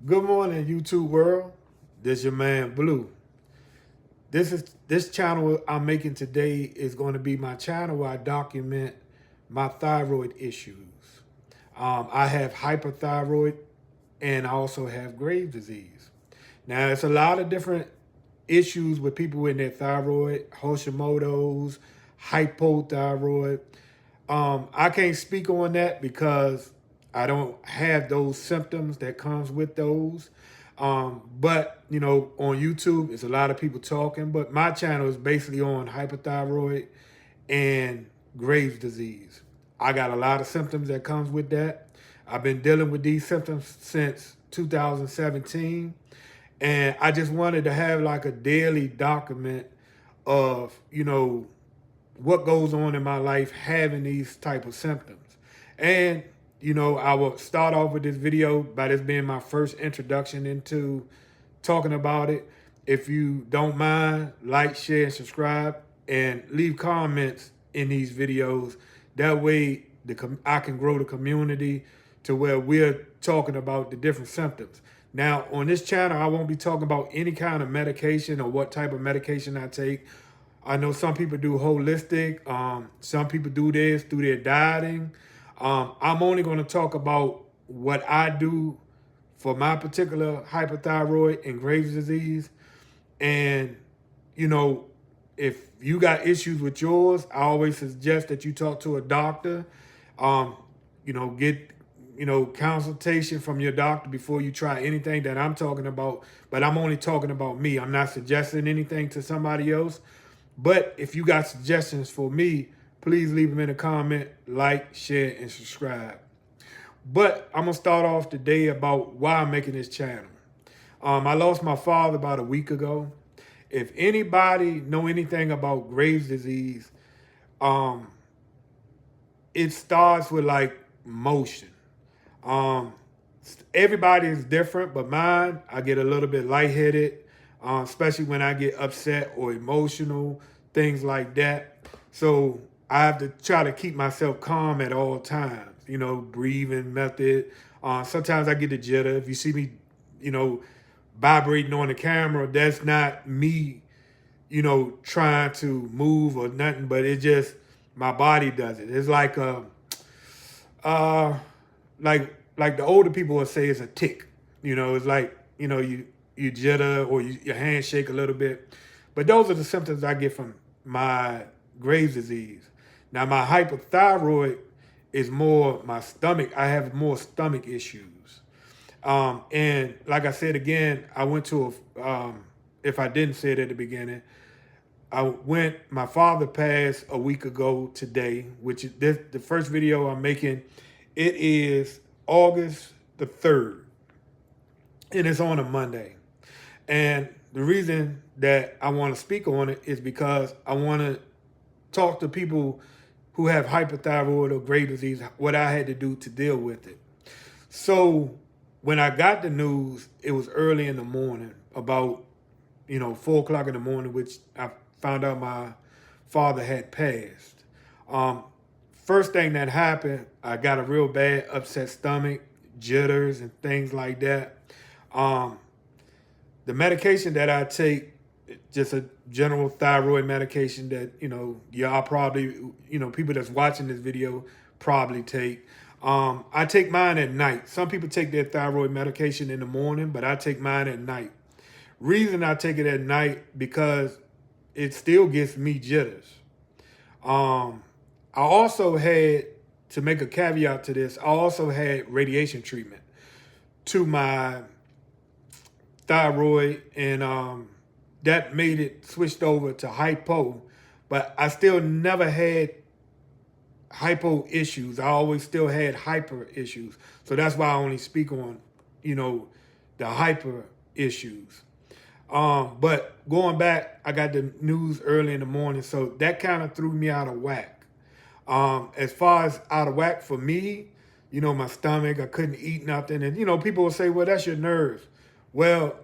Good morning, YouTube world. This your man Blue. This channel I'm making today is going to be my channel where I document my thyroid issues. I have hyperthyroid and I also have Graves' disease. Now, it's a lot of different issues with people in their thyroid, Hashimoto's, hypothyroid. I can't speak on that because I don't have those symptoms that comes with those. But on YouTube, it's a lot of people talking. But my channel is basically on hyperthyroid and Graves' disease. I got a lot of symptoms that comes with that. I've been dealing with these symptoms since 2017. And I just wanted to have like a daily document of, what goes on in my life having these type of symptoms. And, I will start off with this video by this being my first introduction into talking about it. If you don't mind, like, share, and subscribe, and leave comments in these videos. That way I can grow the community to where we're talking about the different symptoms. Now, on this channel, I won't be talking about any kind of medication or what type of medication I take. I know some people do holistic. Some people do this through their dieting. I'm only going to talk about what I do for my particular hyperthyroid and Graves' disease. And, if you got issues with yours, I always suggest that you talk to a doctor. Get consultation from your doctor before you try anything that I'm talking about. But I'm only talking about me. I'm not suggesting anything to somebody else. But if you got suggestions for me, please leave them in a comment, like, share, and subscribe. But I'm going to start off today about why I'm making this channel. I lost my father about a week ago. If anybody know anything about Graves' disease, it starts with like motion. Everybody is different, but mine, I get a little bit lightheaded, especially when I get upset or emotional, things like that. So I have to try to keep myself calm at all times, breathing method. Sometimes I get the jitter. If you see me, vibrating on the camera, that's not me, trying to move or nothing, but it just, my body does it. It's like like the older people would say it's a tick. It's like, you jitter or your hands shake a little bit. But those are the symptoms I get from my Graves' disease. Now, my hyperthyroid is more my stomach. I have more stomach issues. And like I said again, I went to if I didn't say it at the beginning, my father passed a week ago today, which is the first video I'm making. It is August the 3rd, and it's on a Monday. And the reason that I want to speak on it is because I want to talk to people who have hyperthyroid or Graves' disease, what I had to do to deal with it. So when I got the news, it was early in the morning, about 4 o'clock in the morning, which I found out my father had passed. First thing that happened, I got a real bad upset stomach, jitters, and things like that. The medication that I take, just a general thyroid medication that, y'all probably, people that's watching this video probably take. I take mine at night. Some people take their thyroid medication in the morning, but I take mine at night. Reason I take it at night, because it still gives me jitters. I also had, to make a caveat to this, I also had radiation treatment to my thyroid, and that made it switched over to hypo, but I still never had hypo issues. I always still had hyper issues. So that's why I only speak on, the hyper issues. But going back, I got the news early in the morning, so that kind of threw me out of whack. As far as out of whack for me, my stomach, I couldn't eat nothing. And, people will say, well, that's your nerves. Well,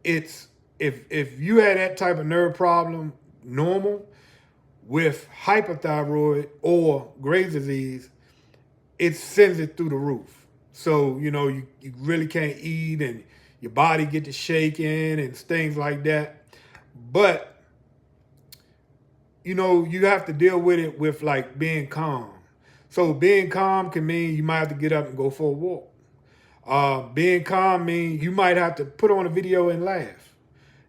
it's, if you had that type of nerve problem, normal, with hyperthyroid or Graves' disease, it sends it through the roof. So, you really can't eat, and your body get to shaking and things like that. But, you know, you have to deal with it with like being calm. So being calm can mean you might have to get up and go for a walk. Being calm means you might have to put on a video and laugh.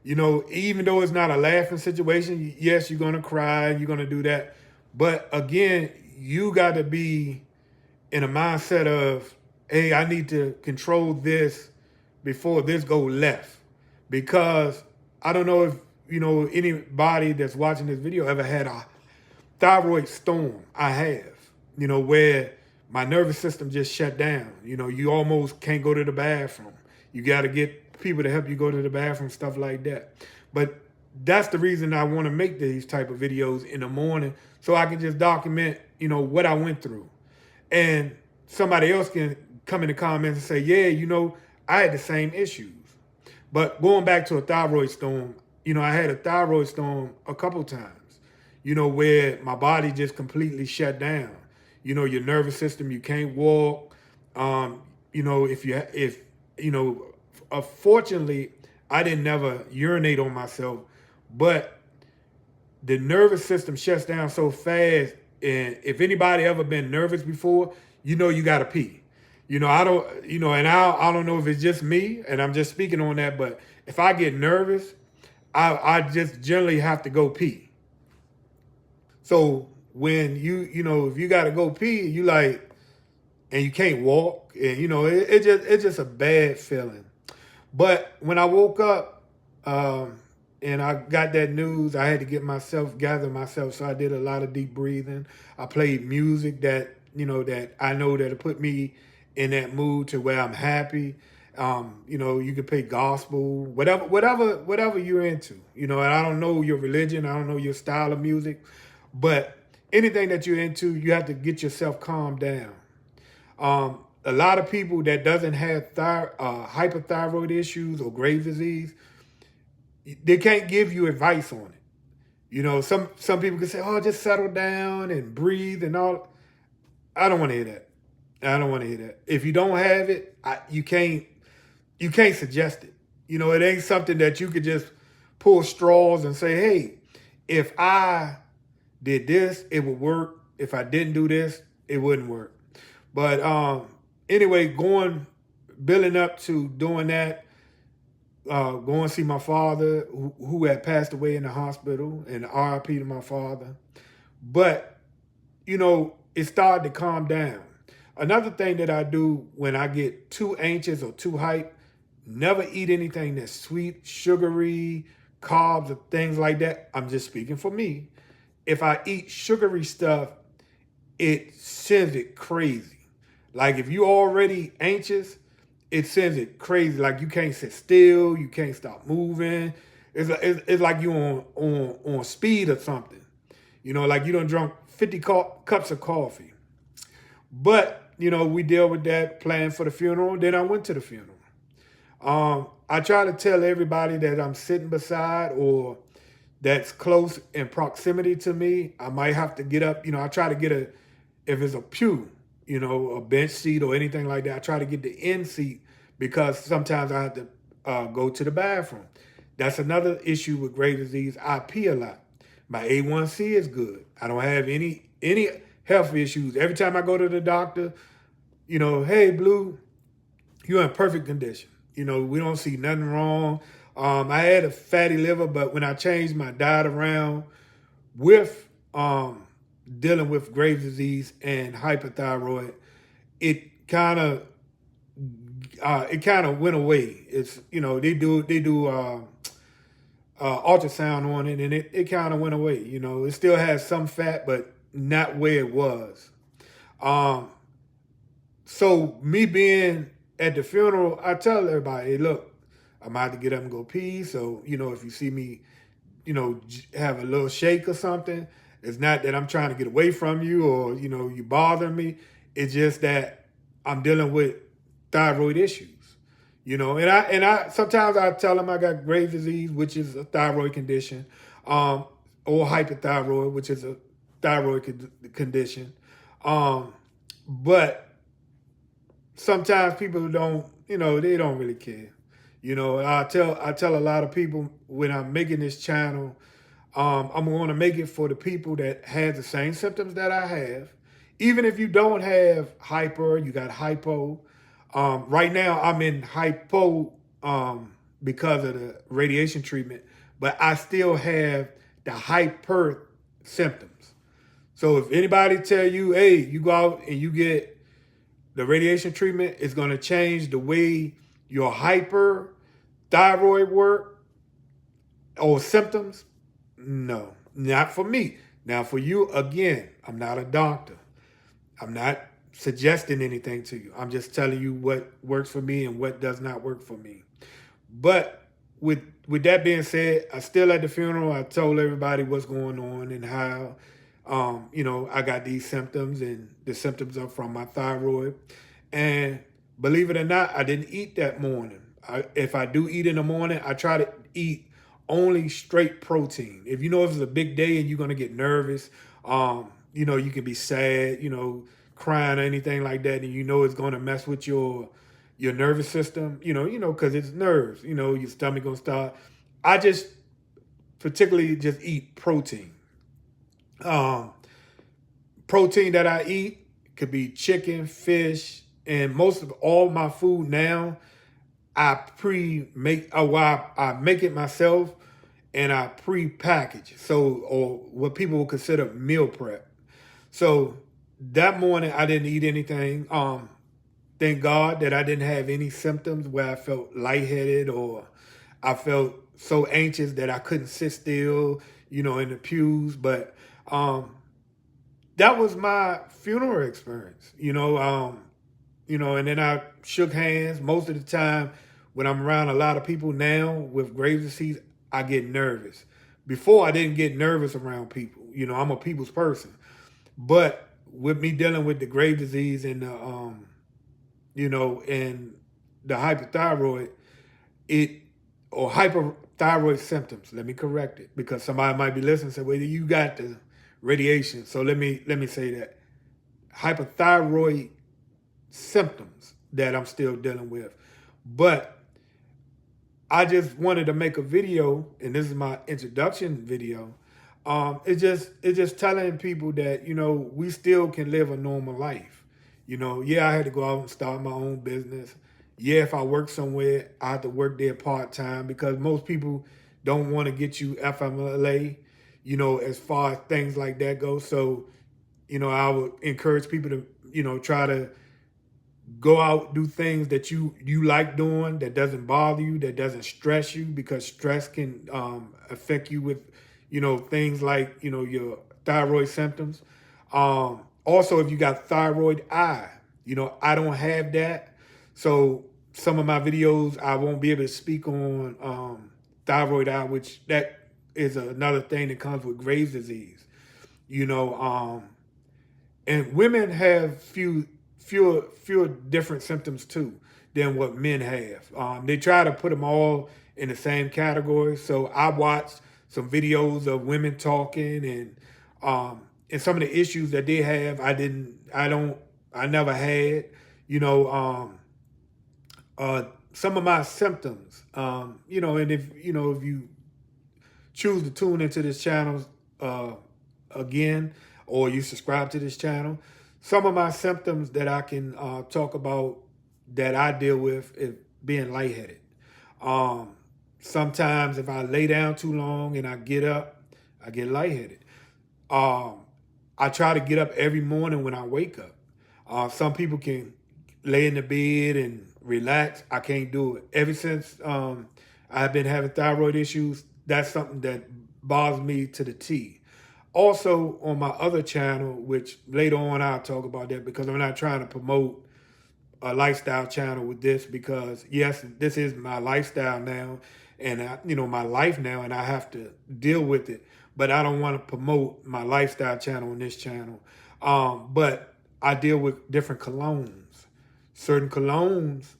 You know, even though it's not a laughing situation, yes, you're gonna cry, you're gonna do that. But again, you got to be in a mindset of, hey, I need to control this before this go left. Because I don't know if, you know, anybody that's watching this video ever had a thyroid storm. I have, you know, where my nervous system just shut down. You know, you almost can't go to the bathroom. You got to get people to help you go to the bathroom, stuff like that. But that's the reason I want to make these type of videos in the morning, so I can just document, you know, what I went through. And somebody else can come in the comments and say, yeah, you know, I had the same issues. But going back to a thyroid storm, you know, I had a thyroid storm a couple times, you know, where my body just completely shut down. You know, your nervous system, you can't walk. You know, if you know, fortunately, I didn't never urinate on myself, but the nervous system shuts down so fast. And if anybody ever been nervous before, you know, you got to pee. You know, I don't, you know, and I don't know if it's just me, and I'm just speaking on that, but if I get nervous, I just generally have to go pee. So when you know, if you got to go pee, you like, and you can't walk, and you know, it's just a bad feeling. But when I woke up, and I got that news, I had to gather myself. So I did a lot of deep breathing. I played music that, you know, that I know that'll put me in that mood to where I'm happy. You know, you can play gospel, whatever you're into, you know, and I don't know your religion, I don't know your style of music, but anything that you're into, you have to get yourself calmed down. A lot of people that doesn't have hyperthyroid issues or Graves' disease, they can't give you advice on it. You know, some people can say, oh, just settle down and breathe and all. I don't want to hear that. I don't want to hear that. If you don't have it, you can't suggest it. You know, it ain't something that you could just pull straws and say, hey, if I did this, it would work. If I didn't do this, it wouldn't work. But anyway, building up to doing that, going to see my father who had passed away in the hospital, and RIP to my father. But, you know, it started to calm down. Another thing that I do when I get too anxious or too hyped, never eat anything that's sweet, sugary, carbs, or things like that. I'm just speaking for me. If I eat sugary stuff, it sends it crazy. Like if you already anxious, it sends it crazy. Like you can't sit still, you can't stop moving. It's like you on speed or something. You know, like you done drunk 50 cups of coffee. But, you know, we deal with that, plan for the funeral. Then I went to the funeral. I try to tell everybody that I'm sitting beside or that's close in proximity to me. I might have to get up. You know, I try to get if it's a pew, you know, a bench seat or anything like that, I try to get the end seat because sometimes I have to go to the bathroom. That's another issue with Graves' disease. I pee a lot. My A1C is good. I don't have any health issues. Every time I go to the doctor, you know, hey, Blue, you're in perfect condition. You know, we don't see nothing wrong. I had a fatty liver, but when I changed my diet around with dealing with Graves' disease and hyperthyroid, it kind of went away. It's, you know, they do ultrasound on it, and it kind of went away. You know, it still has some fat, but not where it was. So me being at the funeral, I tell everybody, hey, look, I'm about to get up and go pee. So, you know, if you see me, you know, have a little shake or something, it's not that I'm trying to get away from you or, you know, you bother me. It's just that I'm dealing with thyroid issues, you know, and I sometimes I tell them I got Graves' disease, which is a thyroid condition, or hyperthyroid, which is a thyroid condition. But sometimes people don't, you know, they don't really care. You know, I tell a lot of people when I'm making this channel, I'm going to make it for the people that have the same symptoms that I have. Even if you don't have hyper, you got hypo. Right now, I'm in hypo because of the radiation treatment, but I still have the hyper symptoms. So if anybody tell you, hey, you go out and you get the radiation treatment, it's going to change the way your hyperthyroid work or symptoms, no, not for me. Now for you, again, I'm not a doctor. I'm not suggesting anything to you. I'm just telling you what works for me and what does not work for me. But with that being said, I still at the funeral. I told everybody what's going on and how, I got these symptoms, and the symptoms are from my thyroid. And believe it or not, I didn't eat that morning. If I do eat in the morning, I try to eat only straight protein. If you know if it's a big day and you're gonna get nervous, you can be sad, crying or anything like that, and you know it's gonna mess with your nervous system, because it's nerves, your stomach gonna start. I just particularly just eat protein. Um, Protein that I eat could be chicken, fish, and most of all my food now, I pre-make, I make it myself and I pre-package. So, or what people would consider meal prep. So that morning I didn't eat anything. Thank God that I didn't have any symptoms where I felt lightheaded or I felt so anxious that I couldn't sit still, in the pews. But that was my funeral experience, and then I shook hands. Most of the time when I'm around a lot of people now with Graves' disease, I get nervous. Before I didn't get nervous around people. I'm a people's person. But with me dealing with the Graves' disease and and the hyperthyroid, it or hyperthyroid symptoms. Let me correct it because somebody might be listening and say, "Well, you got the radiation." So let me say that hyperthyroid symptoms that I'm still dealing with. But I just wanted to make a video, and this is my introduction video. It's just telling people that we still can live a normal life. Yeah, I had to go out and start my own business. Yeah, if I work somewhere, I have to work there part time because most people don't want to get you FMLA. As far as things like that go. So I would encourage people to try to go out, do things that you like doing, that doesn't bother you, that doesn't stress you, because stress can affect you with things like your thyroid symptoms. Also, if you got thyroid eye, I don't have that, so some of my videos I won't be able to speak on thyroid eye, which that is another thing that comes with Graves' disease. you know and women have fewer different symptoms too than what men have. They try to put them all in the same category. So I watched some videos of women talking and some of the issues that they have. I never had. You know, some of my symptoms. And if you choose to tune into this channel again, or you subscribe to this channel, some of my symptoms that I can talk about that I deal with is being lightheaded. Sometimes if I lay down too long and I get up, I get lightheaded. I try to get up every morning when I wake up. Some people can lay in the bed and relax. I can't do it. Ever since I've been having thyroid issues, that's something that bothers me to the T. Also, on my other channel, which later on I'll talk about that because I'm not trying to promote a lifestyle channel with this, because yes, this is my lifestyle now and my life now, and I have to deal with it. But I don't want to promote my lifestyle channel on this channel. But I deal with different colognes. Certain colognes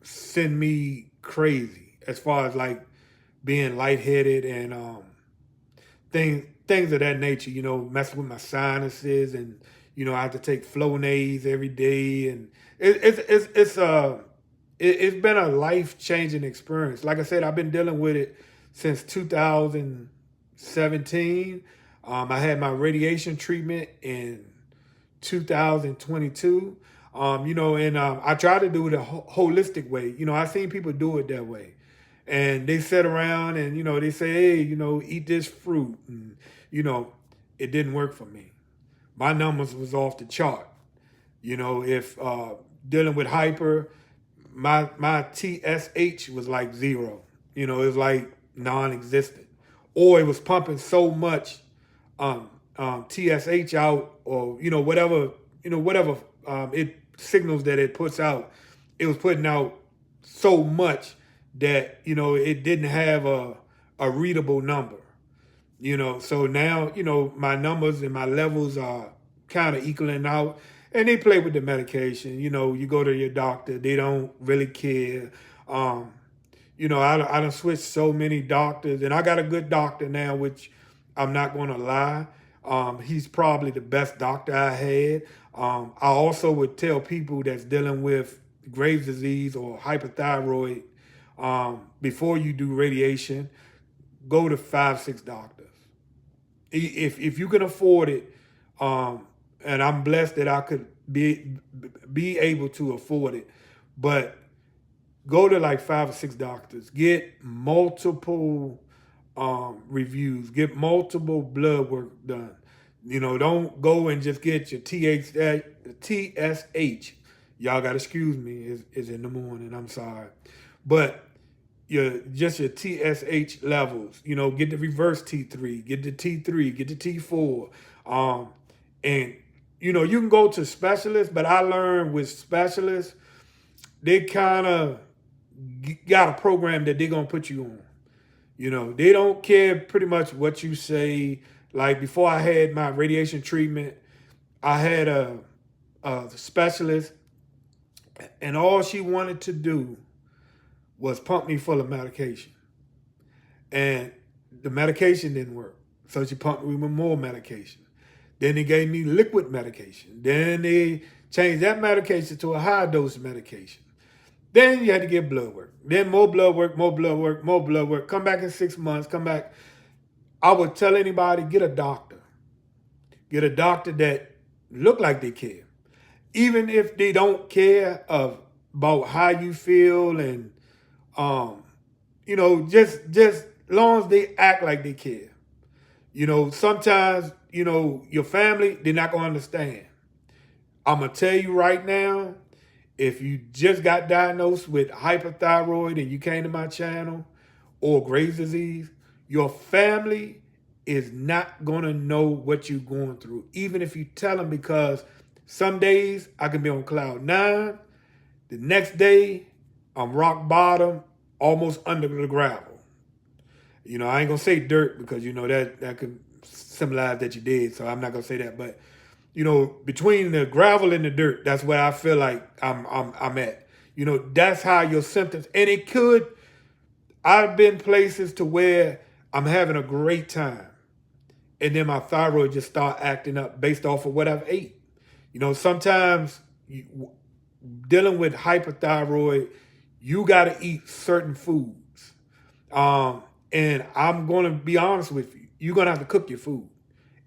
send me crazy as far as like being lightheaded and things of that nature, messing with my sinuses, and I have to take Flonase every day, and it's been a life-changing experience. Like I said, I've been dealing with it since 2017. I had my radiation treatment in 2022. And I try to do it a holistic way. I've seen people do it that way. And they sit around and, they say, hey, eat this fruit. And, it didn't work for me. My numbers was off the chart. If dealing with hyper, my TSH was like 0. It was like non-existent. Or it was pumping so much TSH out, or whatever it signals that it puts out. It was putting out so much that it didn't have a readable number. So now my numbers and my levels are kind of equaling out, and they play with the medication. You go to your doctor, they don't really care. I done switched so many doctors, and I got a good doctor now, which I'm not going to lie. He's probably the best doctor I had. I also would tell people that's dealing with Graves' disease or hyperthyroid, before you do radiation, go to 5-6 doctors. If you can afford it, and I'm blessed that I could be able to afford it, but go to like 5 or 6 doctors, get multiple reviews, get multiple blood work done. Don't go and just get your TSH. Y'all gotta excuse me, it's in the morning, I'm sorry. But your TSH levels, get the reverse T3, get the T3, get the T4. And you can go to specialists, but I learned with specialists, they kind of got a program that they're gonna put you on. They don't care pretty much what you say. Like before I had my radiation treatment, I had a specialist, and all she wanted to do was pump me full of medication. And the medication didn't work. So she pumped me with more medication. Then they gave me liquid medication. Then they changed that medication to a high dose medication. Then you had to get blood work. Then more blood work, more blood work, more blood work. Come back in 6 months, come back. I would tell anybody, get a doctor. Get a doctor that look like they care. Even if they don't care about how you feel, and just long as they act like they care. Sometimes, your family, they're not gonna understand. I'm gonna tell you right now, if you just got diagnosed with hyperthyroid and you came to my channel, or Graves' disease, your family is not gonna know what you're going through, even if you tell them, because some days I can be on cloud 9, the next day I'm rock bottom, almost under the gravel. I ain't gonna say dirt, because that could symbolize that you did, so I'm not gonna say that. But between the gravel and the dirt, that's where I feel like I'm at. That's how your symptoms, and it could. I've been places to where I'm having a great time, and then my thyroid just start acting up based off of what I've ate. Sometimes dealing with hyperthyroid, you got to eat certain foods. And I'm going to be honest with you. You're going to have to cook your food.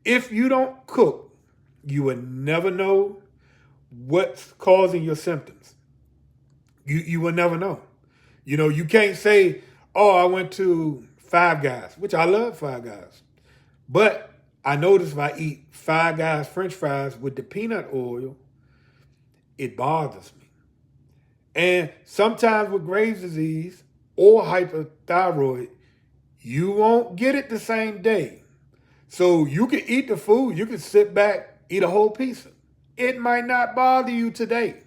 If you don't cook, you will never know what's causing your symptoms. You will never know. You can't say, oh, I went to Five Guys, which I love Five Guys. But I notice if I eat Five Guys French fries with the peanut oil, it bothers me. And sometimes with Graves' disease or hyperthyroid, you won't get it the same day. So you can eat the food, you can sit back, eat a whole piece. It might not bother you today.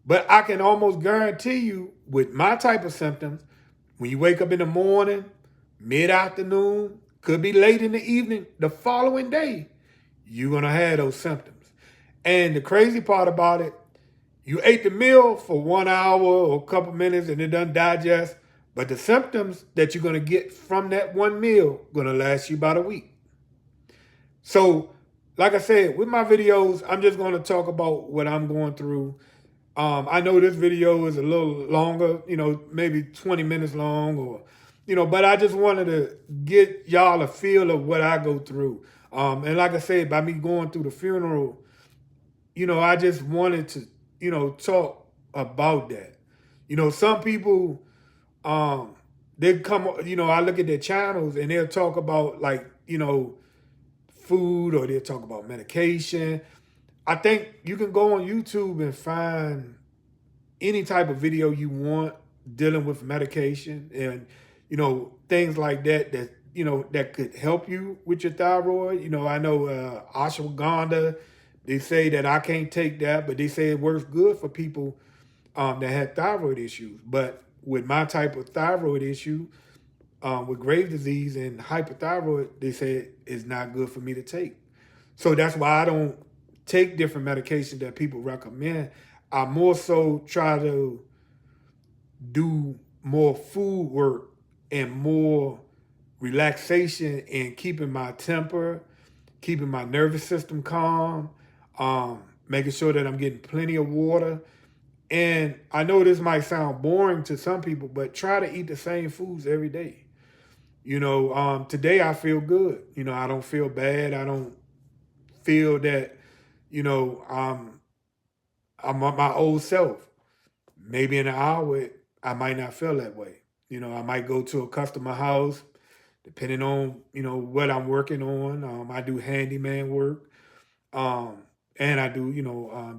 But I can almost guarantee you, with my type of symptoms, when you wake up in the morning, mid-afternoon, could be late in the evening, the following day, you're going to have those symptoms. And the crazy part about it, you ate the meal for 1 hour or a couple minutes and it doesn't digest, but the symptoms that you're going to get from that one meal going to last you about a week. So, like I said, with my videos, I'm just going to talk about what I'm going through. I know this video is a little longer, maybe 20 minutes long or, but I just wanted to get y'all a feel of what I go through. And like I said, by me going through the funeral, I just wanted to, talk about that. Some people, they come, I look at their channels and they'll talk about like, food or they'll talk about medication. I think you can go on YouTube and find any type of video you want dealing with medication and, things like that, that could help you with your thyroid. I know ashwagandha, they say that I can't take that, but they say it works good for people that have thyroid issues. But with my type of thyroid issue, with Graves' disease and hyperthyroid, they say it's not good for me to take. So that's why I don't take different medications that people recommend. I more so try to do more food work and more relaxation and keeping my temper, keeping my nervous system calm, making sure that I'm getting plenty of water. And I know this might sound boring to some people, but try to eat the same foods every day. Today I feel good. I don't feel bad. I don't feel that, I'm my old self. Maybe in an hour, I might not feel that way. I might go to a customer house, depending on, what I'm working on. I do handyman work, and I do,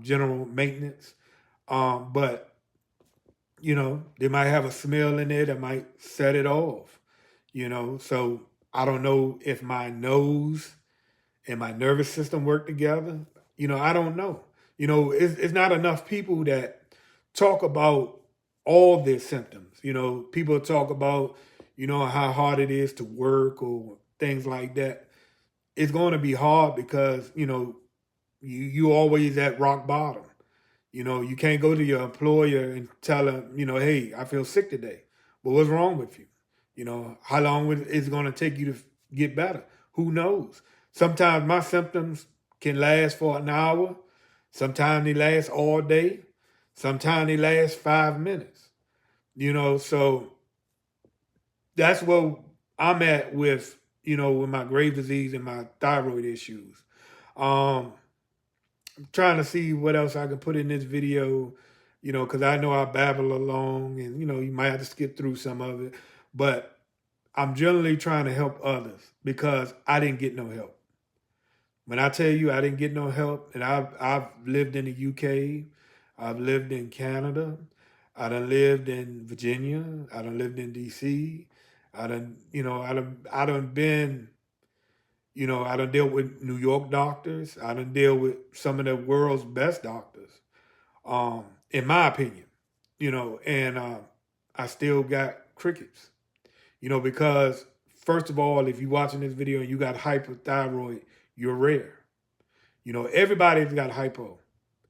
general maintenance. But, they might have a smell in there that might set it off, So I don't know if my nose and my nervous system work together. I don't know. It's not enough people that talk about all their symptoms. People talk about, how hard it is to work or things like that. It's going to be hard because, you always at rock bottom. You can't go to your employer and tell them, hey, I feel sick today. But what's wrong with you? How long is it going to take you to get better? Who knows? Sometimes my symptoms can last for an hour. Sometimes they last all day. Sometimes they last 5 minutes. So that's where I'm at with, with my Graves' disease and my thyroid issues. Um, I'm trying to see what else I can put in this video, because I know I babble along and, you might have to skip through some of it. But I'm generally trying to help others because I didn't get no help. When I tell you I didn't get no help, and I've lived in the UK, I've lived in Canada, I done lived in Virginia, I done lived in DC, I done been, I done dealt with New York doctors, I done dealt with some of the world's best doctors, in my opinion, and I still got crickets, because first of all, if you're watching this video and you got hyperthyroid, you're rare. Everybody's got hypo.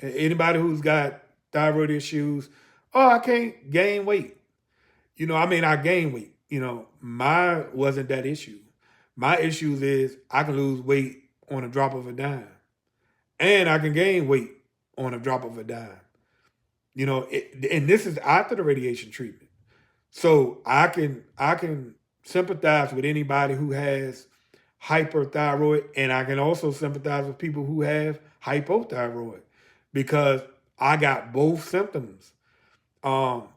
Anybody who's got thyroid issues, oh, I can't gain weight. I gain weight. My wasn't that issue. My issues is I can lose weight on a drop of a dime. And I can gain weight on a drop of a dime. And this is after the radiation treatment. So I can sympathize with anybody who has hyperthyroid, and I can also sympathize with people who have hypothyroid because I got both symptoms. Um,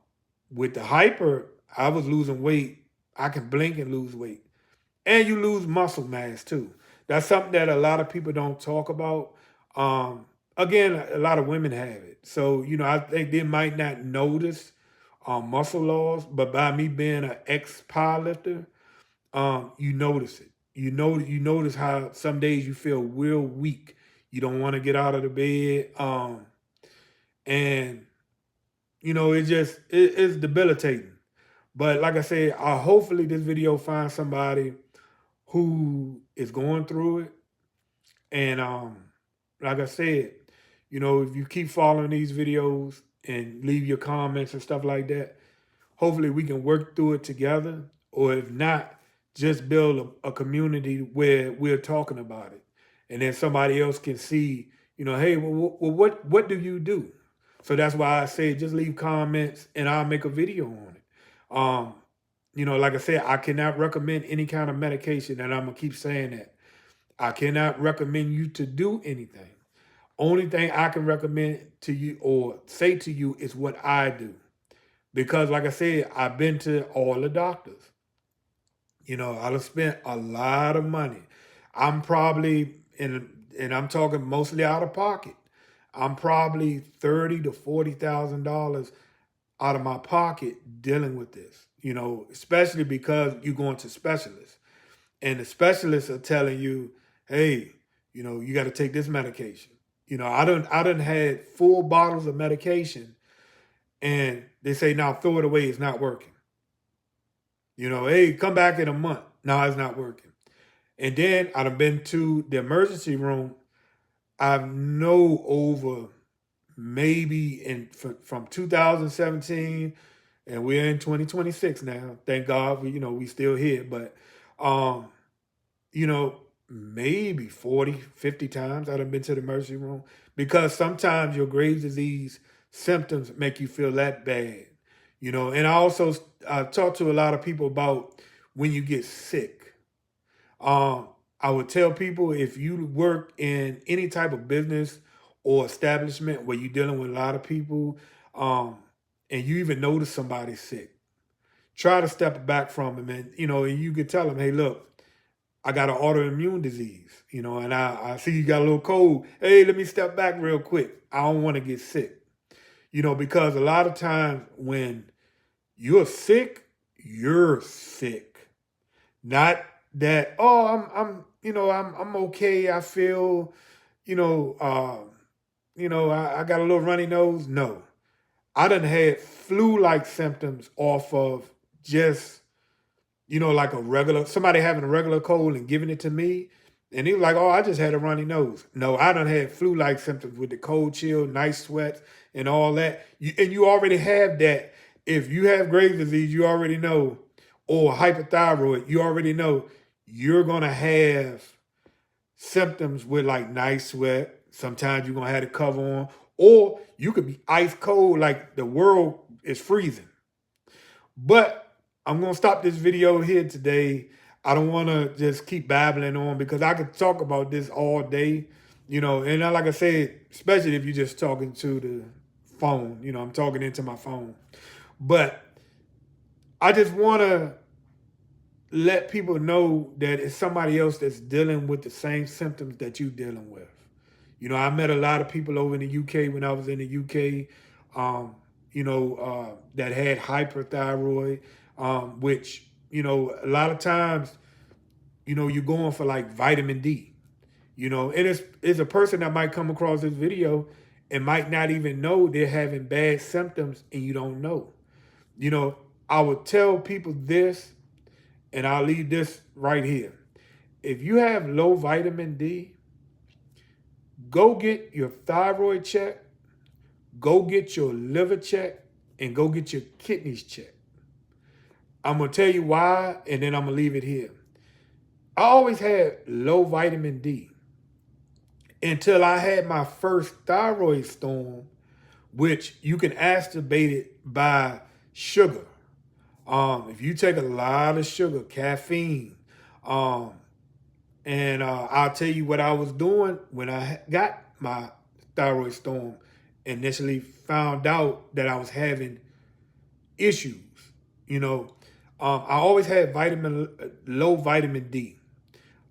with the hyper, I was losing weight. I can blink and lose weight, and you lose muscle mass too. That's something that a lot of people don't talk about. Again, a lot of women have it, so I think they might not notice muscle loss, but by me being an ex powerlifter, you notice it. You notice how some days you feel real weak. You don't want to get out of the bed. And it's debilitating. But like I said, hopefully this video finds somebody who is going through it. And like I said, if you keep following these videos and leave your comments and stuff like that, hopefully we can work through it together. Or if not, just build a community where we're talking about it. And then somebody else can see, hey, well, what do you do? So that's why I say just leave comments and I'll make a video on it. Like I said, I cannot recommend any kind of medication, and I'm gonna keep saying that. I cannot recommend you to do anything. Only thing I can recommend to you or say to you is what I do. Because like I said, I've been to all the doctors. I've spent a lot of money. I'm probably and I'm talking mostly out of pocket. I'm probably $30,000 to $40,000 out of my pocket dealing with this. Especially because you're going to specialists. And the specialists are telling you, hey, you got to take this medication. I done had full bottles of medication and they say, now throw it away, it's not working. Hey, come back in a month. No, it's not working. And then I've been to the emergency room. I know over maybe from 2017, and we're in 2026 now. Thank God, we still here. But, you know, maybe 40, 50 times I've been to the emergency room because sometimes your Graves' disease symptoms make you feel that bad. And I talk to a lot of people about when you get sick. Um, I would tell people if you work in any type of business or establishment where you're dealing with a lot of people, um, and you even notice somebody's sick, try to step back from them, and you could tell them, hey, look, I got an autoimmune disease, and I see you got a little cold. Hey, let me step back real quick. I don't want to get sick, because a lot of times when you're sick. Not that, oh, I'm okay. I feel, you know, I got a little runny nose. No. I done had flu-like symptoms off of just, like somebody having a regular cold and giving it to me. And he was like, oh, I just had a runny nose. No, I done had flu-like symptoms with the cold chill, night sweats, and all that. And you already have that. If you have Graves' disease, you already know, or hyperthyroid, you already know you're going to have symptoms with like night sweat. Sometimes you're going to have the cover on. Or you could be ice cold, like the world is freezing. But I'm going to stop this video here today. I don't want to just keep babbling on because I could talk about this all day, and like I said, especially if you're just talking to the phone, I'm talking into my phone. But I just want to let people know that it's somebody else that's dealing with the same symptoms that you're dealing with. I met a lot of people over in the UK when I was in the UK, that had hyperthyroid, which, a lot of times, you're going for like vitamin D, and it's a person that might come across this video and might not even know they're having bad symptoms and you don't know. I would tell people this, and I'll leave this right here. If you have low vitamin D, go get your thyroid checked, go get your liver checked, and go get your kidneys checked. I'm going to tell you why, and then I'm going to leave it here. I always had low vitamin D until I had my first thyroid storm, which you can exacerbate it by sugar. If you take a lot of sugar, caffeine, and I'll tell you what I was doing when I got my thyroid storm. Initially found out that I was having issues. I always had low vitamin D.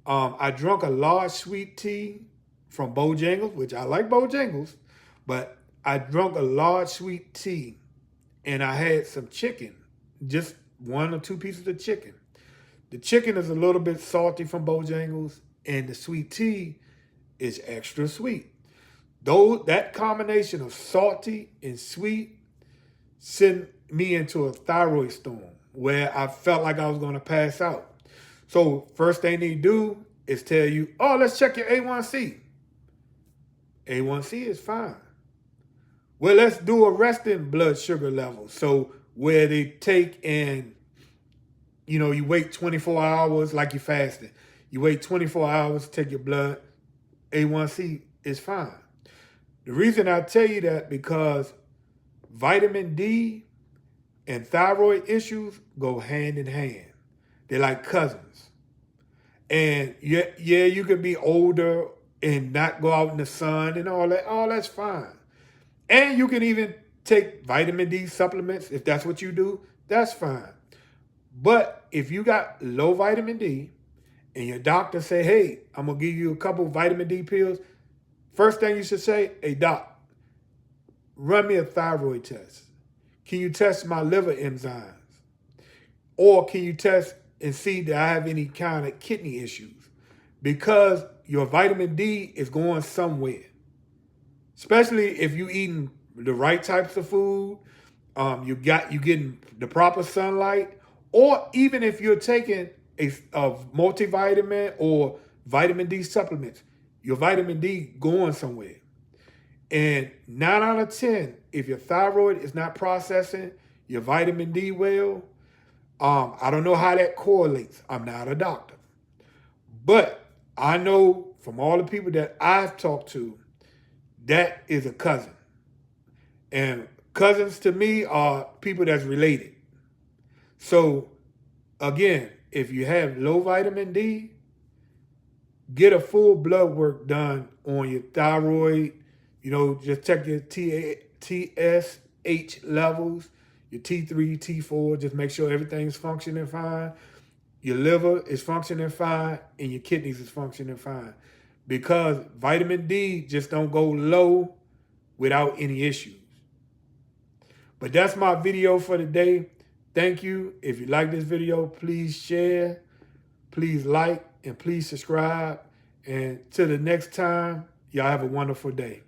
I drank a large sweet tea from Bojangles, which I like Bojangles, but I drank a large sweet tea and I had some chicken, just 1 or 2 pieces of chicken. The chicken is a little bit salty from Bojangles, and the sweet tea is extra sweet. Though that combination of salty and sweet sent me into a thyroid storm where I felt like I was going to pass out. So first thing they do is tell you, oh, let's check your A1C. A1C is fine. Well, let's do a resting blood sugar level. So where they take and, you wait 24 hours like you're fasting. You wait 24 hours to take your blood. A1C is fine. The reason I tell you that because vitamin D and thyroid issues go hand in hand. They're like cousins. And yeah, you can be older and not go out in the sun and all that. All that's fine. And you can even take vitamin D supplements if that's what you do. That's fine. But if you got low vitamin D and your doctor say, hey, I'm going to give you a couple vitamin D pills, first thing you should say, hey, doc, run me a thyroid test. Can you test my liver enzymes? Or can you test and see that I have any kind of kidney issues? Because your vitamin D is going somewhere. Especially if you're eating the right types of food, you getting the proper sunlight, or even if you're taking a multivitamin or vitamin D supplements, your vitamin D going somewhere. And 9 out of 10, if your thyroid is not processing your vitamin D well, I don't know how that correlates. I'm not a doctor. But I know from all the people that I've talked to, that is a cousin. And cousins to me are people that's related. So again, if you have low vitamin D, get a full blood work done on your thyroid. You know, just check your TSH levels, your T3, T4, just make sure everything's functioning fine. Your liver is functioning fine and your kidneys is functioning fine. Because vitamin D just don't go low without any issues. But that's my video for today. Thank you. If you like this video, please share, please like, and please subscribe. And till the next time, y'all have a wonderful day.